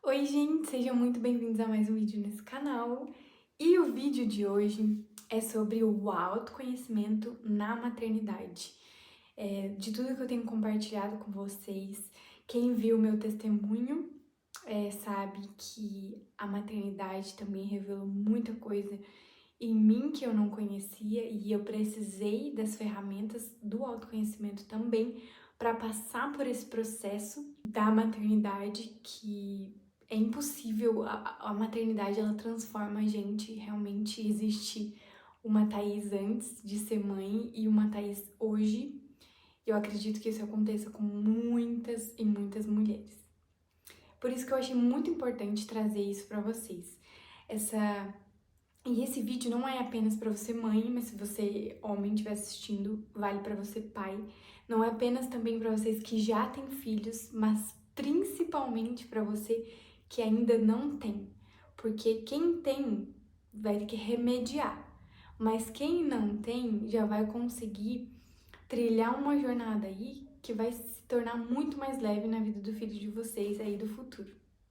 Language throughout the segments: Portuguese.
Oi, gente, sejam muito bem-vindos a mais um vídeo nesse canal. E o vídeo de hoje é sobre o autoconhecimento na maternidade. De tudo que eu tenho compartilhado com vocês, quem viu meu testemunho sabe que a maternidade também revelou muita coisa em mim que eu não conhecia e eu precisei das ferramentas do autoconhecimento também para passar por esse processo da maternidade que é impossível. A maternidade, ela transforma a gente. Realmente existe uma Thaís antes de ser mãe e uma Thaís hoje. Eu acredito que isso aconteça com muitas e muitas mulheres. Por isso que eu achei muito importante trazer isso para vocês. E esse vídeo não é apenas para você mãe, mas se você homem estiver assistindo, vale para você pai. Não é apenas também para vocês que já têm filhos, mas principalmente para você que ainda não tem. Porque quem tem vai ter que remediar, mas quem não tem já vai conseguir trilhar uma jornada aí que vai se tornar muito mais leve na vida do filho de vocês aí do futuro.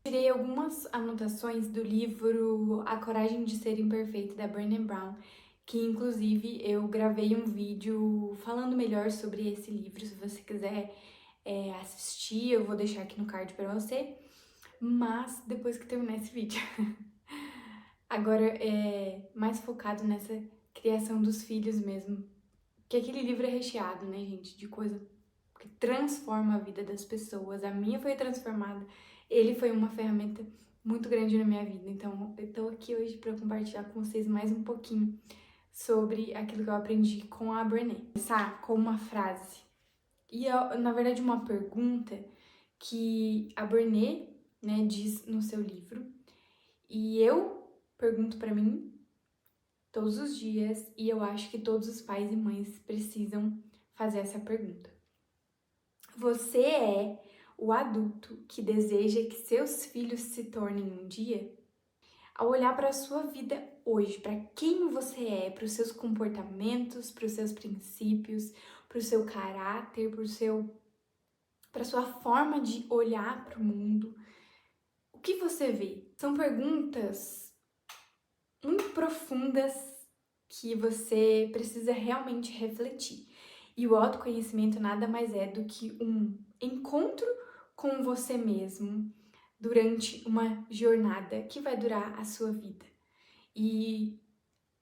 Tirei algumas anotações do livro A Coragem de Ser Imperfeito, da Brené Brown, que inclusive eu gravei um vídeo falando melhor sobre esse livro. Se você quiser assistir, eu vou deixar aqui no card para você, mas depois que terminar esse vídeo. Agora é mais focado nessa criação dos filhos mesmo, que aquele livro é recheado, né, gente, de coisa que transforma a vida das pessoas. A minha foi transformada, ele foi uma ferramenta muito grande na minha vida. Então, eu tô aqui hoje para compartilhar com vocês mais um pouquinho sobre aquilo que eu aprendi com a Brené. Começar com uma frase. E, na verdade, uma pergunta que a Brené, né, diz no seu livro. E eu pergunto para mim todos os dias, e eu acho que todos os pais e mães precisam fazer essa pergunta. Você é o adulto que deseja que seus filhos se tornem um dia? Ao olhar para a sua vida hoje, para quem você é, para os seus comportamentos, para os seus princípios, para o seu caráter, para a sua forma de olhar para o mundo, o que você vê? São perguntas muito profundas que você precisa realmente refletir. E o autoconhecimento nada mais é do que um encontro com você mesmo durante uma jornada que vai durar a sua vida. E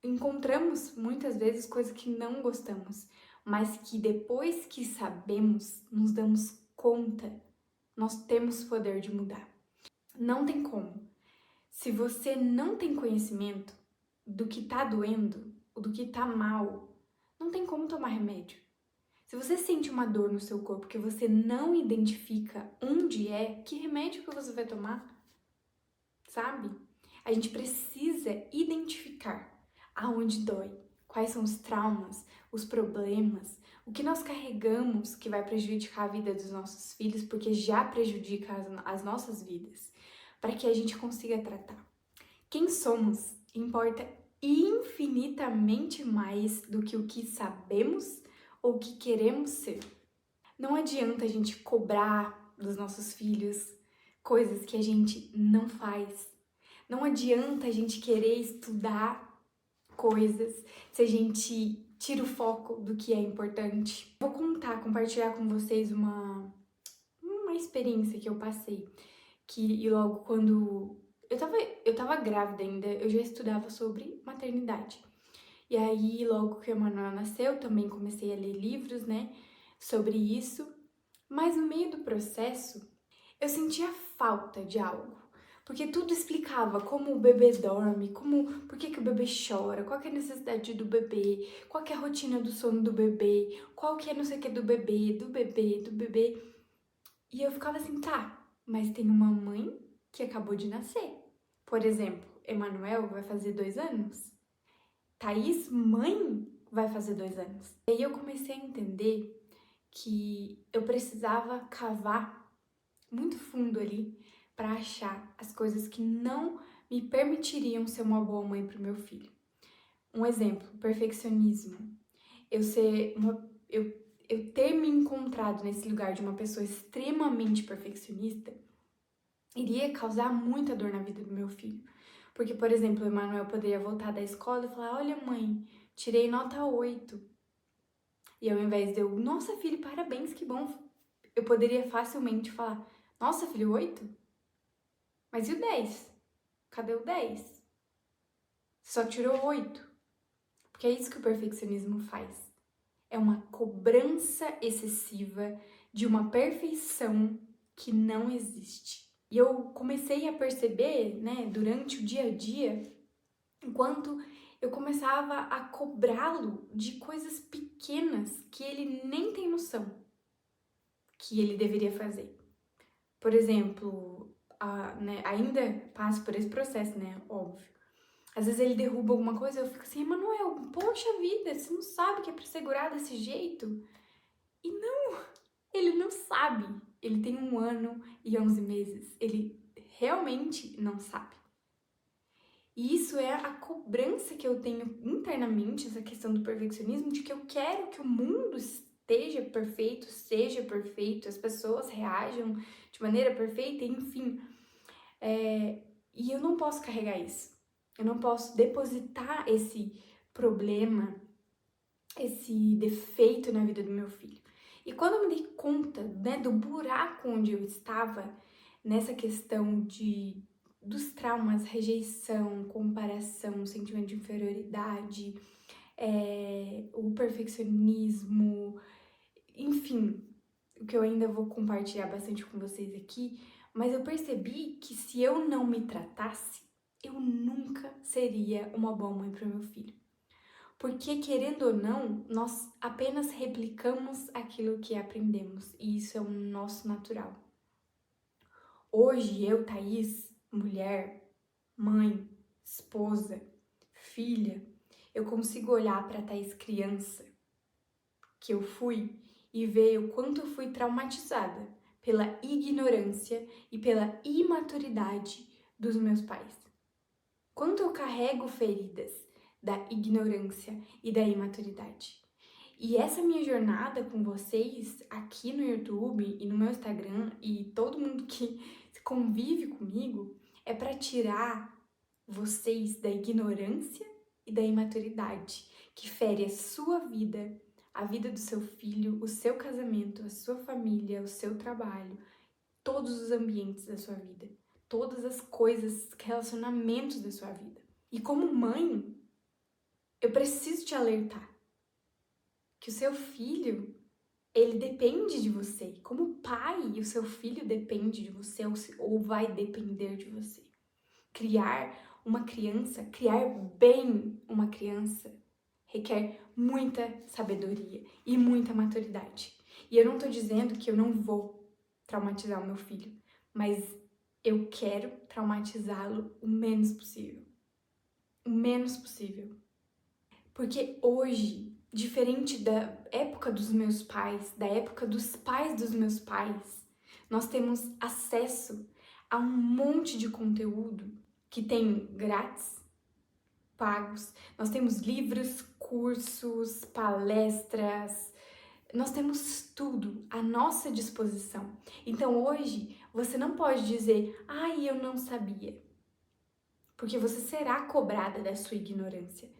encontramos muitas vezes coisas que não gostamos, mas que depois que sabemos, nos damos conta, nós temos poder de mudar. Não tem como. Se você não tem conhecimento do que tá doendo, ou do que tá mal, não tem como tomar remédio. Se você sente uma dor no seu corpo que você não identifica onde é, que remédio que você vai tomar? Sabe? A gente precisa identificar aonde dói, quais são os traumas, os problemas, o que nós carregamos que vai prejudicar a vida dos nossos filhos, porque já prejudica as nossas vidas, para que a gente consiga tratar. Quem somos importa infinitamente mais do que o que sabemos ou o que queremos ser. Não adianta a gente cobrar dos nossos filhos coisas que a gente não faz. Não adianta a gente querer estudar coisas se a gente tira o foco do que é importante. Vou compartilhar com vocês uma experiência que eu passei. E logo quando eu tava grávida ainda, eu já estudava sobre maternidade. E aí, logo que a Manuela nasceu, também comecei a ler livros, né, sobre isso. Mas no meio do processo, eu sentia falta de algo. Porque tudo explicava como o bebê dorme, por que que o bebê chora, qual que é a necessidade do bebê, qual que é a rotina do sono do bebê, qual que é não sei o que do bebê, do bebê, do bebê. E eu ficava assim, tá, mas tem uma mãe que acabou de nascer. Por exemplo, Emanuel vai fazer 2 anos. Thaís, mãe, vai fazer 2 anos. E aí eu comecei a entender que eu precisava cavar muito fundo ali para achar as coisas que não me permitiriam ser uma boa mãe para o meu filho. Um exemplo, perfeccionismo. Eu ter me encontrado nesse lugar de uma pessoa extremamente perfeccionista iria causar muita dor na vida do meu filho. Porque, por exemplo, o Emanuel poderia voltar da escola e falar: olha, mãe, tirei nota 8. E ao invés de eu, nossa, filho, parabéns, que bom, eu poderia facilmente falar: nossa, filho, 8? Mas e o 10? Cadê o 10? Só tirou 8. Porque é isso que o perfeccionismo faz. É uma cobrança excessiva de uma perfeição que não existe. E eu comecei a perceber, né, durante o dia a dia, enquanto eu começava a cobrá-lo de coisas pequenas que ele nem tem noção que ele deveria fazer. Por exemplo, né, ainda passo por esse processo, né, óbvio. Às vezes ele derruba alguma coisa e eu fico assim: Emanuel, poxa vida, você não sabe que é pra segurar desse jeito? E não, ele não sabe. Ele tem 1 ano e 11 meses. Ele realmente não sabe. E isso é a cobrança que eu tenho internamente, essa questão do perfeccionismo, de que eu quero que o mundo esteja perfeito, seja perfeito, as pessoas reajam de maneira perfeita, enfim. E eu não posso carregar isso. Eu não posso depositar esse problema, esse defeito na vida do meu filho. E quando eu me dei conta, né, do buraco onde eu estava, nessa questão dos traumas, rejeição, comparação, sentimento de inferioridade, o perfeccionismo, enfim, o que eu ainda vou compartilhar bastante com vocês aqui, mas eu percebi que se eu não me tratasse, eu nunca seria uma boa mãe para o meu filho. Porque, querendo ou não, nós apenas replicamos aquilo que aprendemos, e isso é o nosso natural. Hoje, eu, Thaís, mulher, mãe, esposa, filha, eu consigo olhar para Thaís criança, que eu fui, e ver o quanto eu fui traumatizada pela ignorância e pela imaturidade dos meus pais. Quanto eu carrego feridas da ignorância e da imaturidade. E essa minha jornada com vocês aqui no YouTube e no meu Instagram e todo mundo que convive comigo é para tirar vocês da ignorância e da imaturidade que fere a sua vida, a vida do seu filho, o seu casamento, a sua família, o seu trabalho, todos os ambientes da sua vida, todas as coisas, relacionamentos da sua vida. E como mãe, eu preciso te alertar que o seu filho, ele depende de você. Como pai, o seu filho depende de você ou vai depender de você. Criar uma criança, criar bem uma criança, requer muita sabedoria e muita maturidade. E eu não tô dizendo que eu não vou traumatizar o meu filho, mas eu quero traumatizá-lo o menos possível. O menos possível. Porque hoje, diferente da época dos meus pais, da época dos pais dos meus pais, nós temos acesso a um monte de conteúdo que tem grátis, pagos. Nós temos livros, cursos, palestras, nós temos tudo à nossa disposição. Então hoje você não pode dizer: ai, eu não sabia, porque você será cobrada da sua ignorância.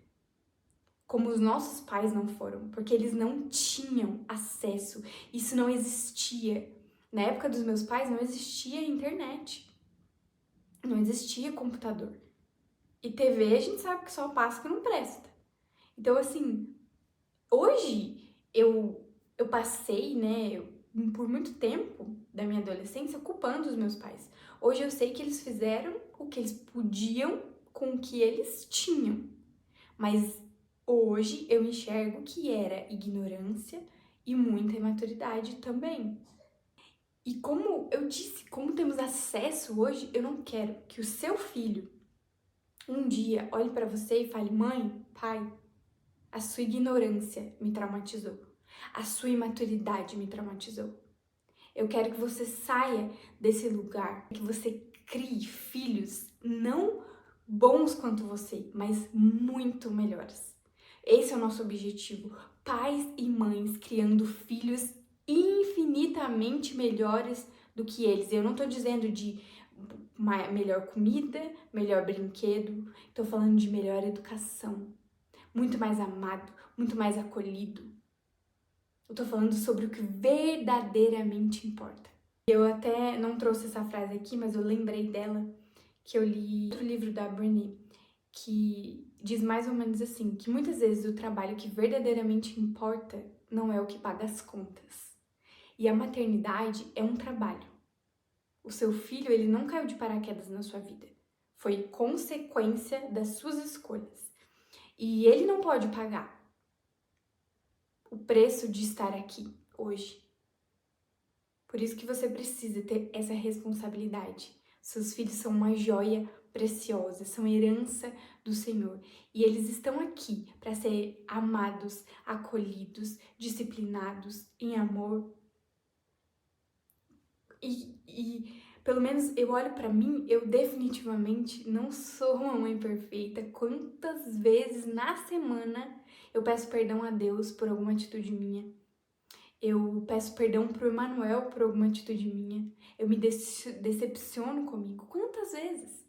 Como os nossos pais não foram, porque eles não tinham acesso, isso não existia. Na época dos meus pais não existia internet, não existia computador. E TV a gente sabe que só passa que não presta. Então, assim, hoje eu passei, né, por muito tempo da minha adolescência culpando os meus pais. Hoje eu sei que eles fizeram o que eles podiam com o que eles tinham. Mas hoje eu enxergo que era ignorância e muita imaturidade também. E como eu disse, como temos acesso hoje, eu não quero que o seu filho um dia olhe para você e fale: mãe, pai, a sua ignorância me traumatizou, a sua imaturidade me traumatizou. Eu quero que você saia desse lugar, que você crie filhos não bons quanto você, mas muito melhores. Esse é o nosso objetivo. Pais e mães criando filhos infinitamente melhores do que eles. Eu não tô dizendo de melhor comida, melhor brinquedo. Tô falando de melhor educação, muito mais amado, muito mais acolhido. Eu tô falando sobre o que verdadeiramente importa. Eu até não trouxe essa frase aqui, mas eu lembrei dela, que eu li outro livro da Brené, que diz mais ou menos assim, que muitas vezes o trabalho que verdadeiramente importa não é o que paga as contas. E a maternidade é um trabalho. O seu filho, ele não caiu de paraquedas na sua vida. Foi consequência das suas escolhas. E ele não pode pagar o preço de estar aqui hoje. Por isso que você precisa ter essa responsabilidade. Seus filhos são uma joia preciosa, são herança do Senhor. E eles estão aqui para ser amados, acolhidos, disciplinados em amor. E pelo menos eu olho para mim, eu definitivamente não sou uma mãe perfeita. Quantas vezes na semana eu peço perdão a Deus por alguma atitude minha? Eu peço perdão pro Emanuel por alguma atitude minha. Eu me decepciono comigo. Quantas vezes?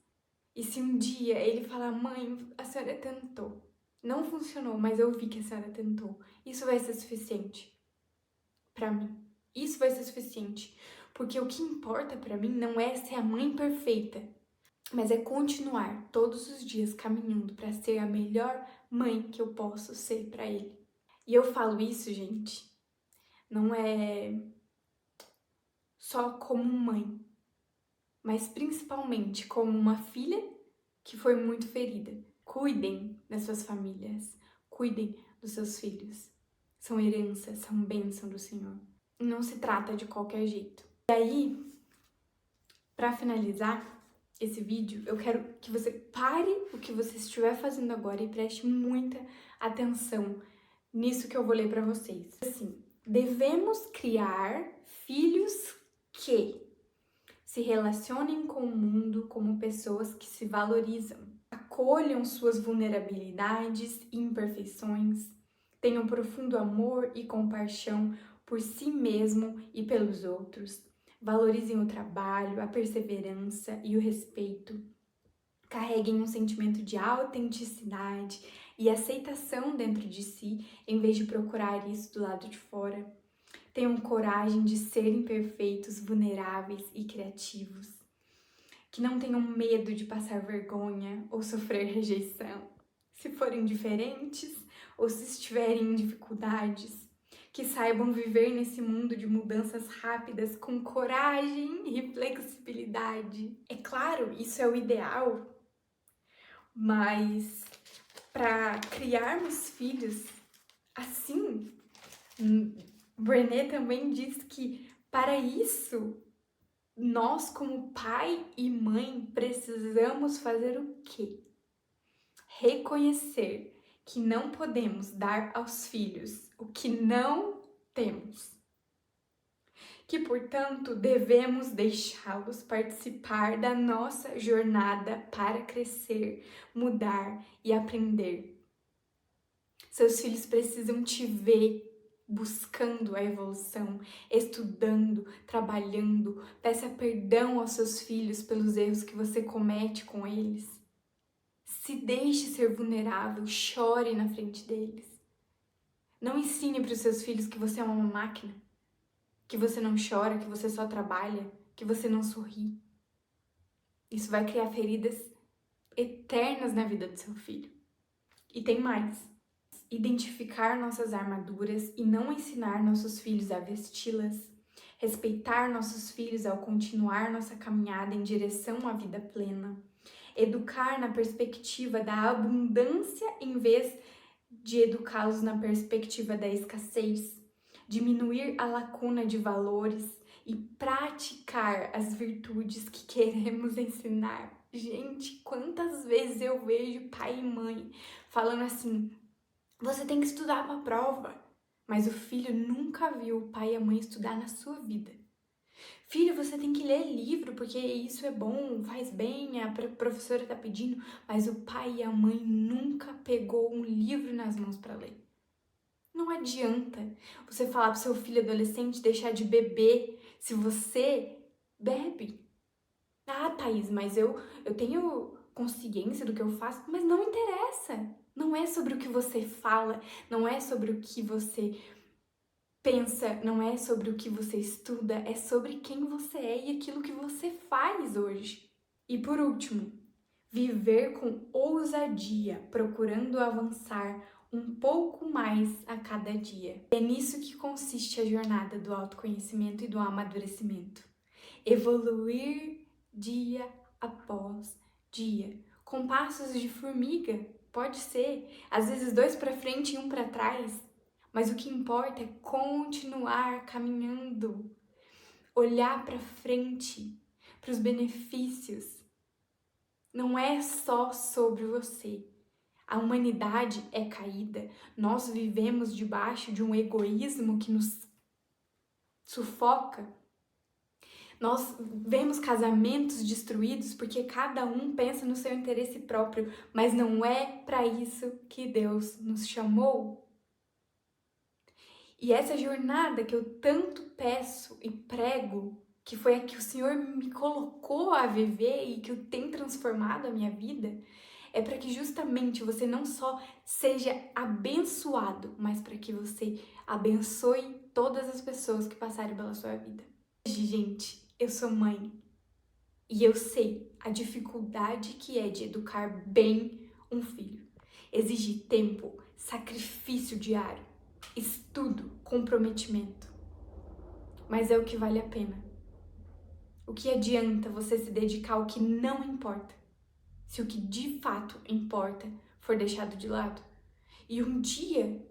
E se um dia ele falar, mãe, a senhora tentou. Não funcionou, mas eu vi que a senhora tentou. Isso vai ser suficiente pra mim. Isso vai ser suficiente. Porque o que importa pra mim não é ser a mãe perfeita, mas é continuar todos os dias caminhando pra ser a melhor mãe que eu posso ser pra ele. E eu falo isso, gente, não é só como mãe, mas principalmente como uma filha que foi muito ferida. Cuidem das suas famílias, cuidem dos seus filhos. São heranças, são bênção do Senhor. Não se trata de qualquer jeito. E aí, para finalizar esse vídeo, eu quero que você pare o que você estiver fazendo agora e preste muita atenção nisso que eu vou ler para vocês. Assim, devemos criar filhos que se relacionem com o mundo como pessoas que se valorizam, acolham suas vulnerabilidades e imperfeições, tenham profundo amor e compaixão por si mesmo e pelos outros, valorizem o trabalho, a perseverança e o respeito, carreguem um sentimento de autenticidade e aceitação dentro de si, em vez de procurar isso do lado de fora. Tenham coragem de serem perfeitos, vulneráveis e criativos. Que não tenham medo de passar vergonha ou sofrer rejeição. Se forem diferentes ou se estiverem em dificuldades. Que saibam viver nesse mundo de mudanças rápidas com coragem e flexibilidade. É claro, isso é o ideal, mas para criarmos filhos assim, Brené também diz que para isso, nós como pai e mãe precisamos fazer o quê? Reconhecer que não podemos dar aos filhos o que não temos. Que, portanto, devemos deixá-los participar da nossa jornada para crescer, mudar e aprender. Seus filhos precisam te ver buscando a evolução, estudando, trabalhando. Peça perdão aos seus filhos pelos erros que você comete com eles. Se deixe ser vulnerável, chore na frente deles. Não ensine para os seus filhos que você é uma máquina, que você não chora, que você só trabalha, que você não sorri. Isso vai criar feridas eternas na vida do seu filho. E tem mais. Identificar nossas armaduras e não ensinar nossos filhos a vesti-las, respeitar nossos filhos ao continuar nossa caminhada em direção à vida plena, educar na perspectiva da abundância em vez de educá-los na perspectiva da escassez, diminuir a lacuna de valores e praticar as virtudes que queremos ensinar. Gente, quantas vezes eu vejo pai e mãe falando assim: você tem que estudar para a prova. Mas o filho nunca viu o pai e a mãe estudar na sua vida. Filho, você tem que ler livro, porque isso é bom, faz bem, a professora está pedindo. Mas o pai e a mãe nunca pegou um livro nas mãos para ler. Não adianta você falar para o seu filho adolescente deixar de beber se você bebe. Ah, Thaís, mas eu tenho consciência do que eu faço, mas não interessa. Não é sobre o que você fala, não é sobre o que você pensa, não é sobre o que você estuda, é sobre quem você é e aquilo que você faz hoje. E por último, viver com ousadia, procurando avançar um pouco mais a cada dia. É nisso que consiste a jornada do autoconhecimento e do amadurecimento. Evoluir dia após dia, com passos de formiga, pode ser, às vezes 2 para frente e 1 para trás, mas o que importa é continuar caminhando, olhar para frente, para os benefícios. Não é só sobre você. A humanidade é caída, nós vivemos debaixo de um egoísmo que nos sufoca. Nós vemos casamentos destruídos porque cada um pensa no seu interesse próprio, mas não é para isso que Deus nos chamou. E essa jornada que eu tanto peço e prego, que foi a que o Senhor me colocou a viver e que tem transformado a minha vida, é para que justamente você não só seja abençoado, mas para que você abençoe todas as pessoas que passarem pela sua vida. Gente, eu sou mãe e eu sei a dificuldade que é de educar bem um filho. Exige tempo, sacrifício diário, estudo, comprometimento. Mas é o que vale a pena. O que adianta você se dedicar ao que não importa, se o que de fato importa for deixado de lado? E um dia,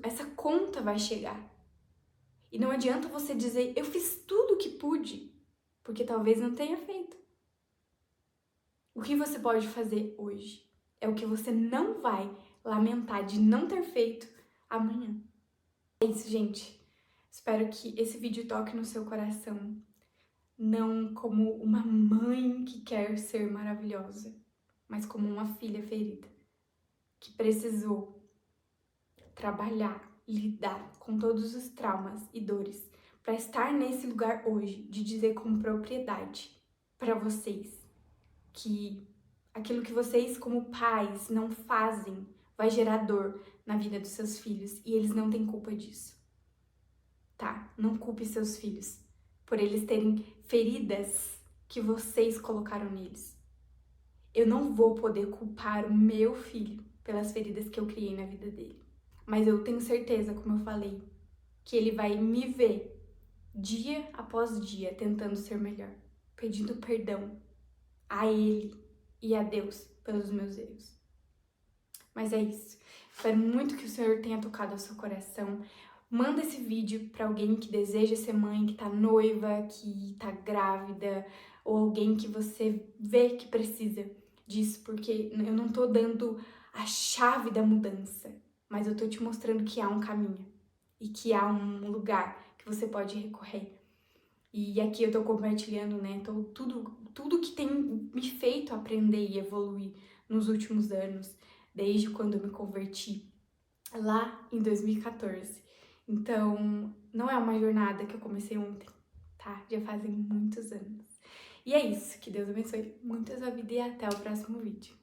essa conta vai chegar. E não adianta você dizer, eu fiz tudo o que pude, porque talvez não tenha feito. O que você pode fazer hoje é o que você não vai lamentar de não ter feito amanhã. É isso, gente. Espero que esse vídeo toque no seu coração, não como uma mãe que quer ser maravilhosa, mas como uma filha ferida, que precisou trabalhar, lidar com todos os traumas e dores para estar nesse lugar hoje, de dizer com propriedade para vocês que aquilo que vocês como pais não fazem vai gerar dor na vida dos seus filhos e eles não têm culpa disso. Tá? Não culpe seus filhos por eles terem feridas que vocês colocaram neles. Eu não vou poder culpar o meu filho pelas feridas que eu criei na vida dele. Mas eu tenho certeza, como eu falei, que ele vai me ver dia após dia tentando ser melhor, pedindo perdão a ele e a Deus pelos meus erros. Mas é isso. Espero muito que o Senhor tenha tocado o seu coração. Manda esse vídeo para alguém que deseja ser mãe, que tá noiva, que tá grávida, ou alguém que você vê que precisa disso, porque eu não tô dando a chave da mudança, mas eu tô te mostrando que há um caminho e que há um lugar que você pode recorrer. E aqui eu tô compartilhando, né, tudo que tem me feito aprender e evoluir nos últimos anos, desde quando eu me converti lá em 2014. Então, não é uma jornada que eu comecei ontem, tá? Já fazem muitos anos. E é isso, que Deus abençoe muito a sua vida e até o próximo vídeo.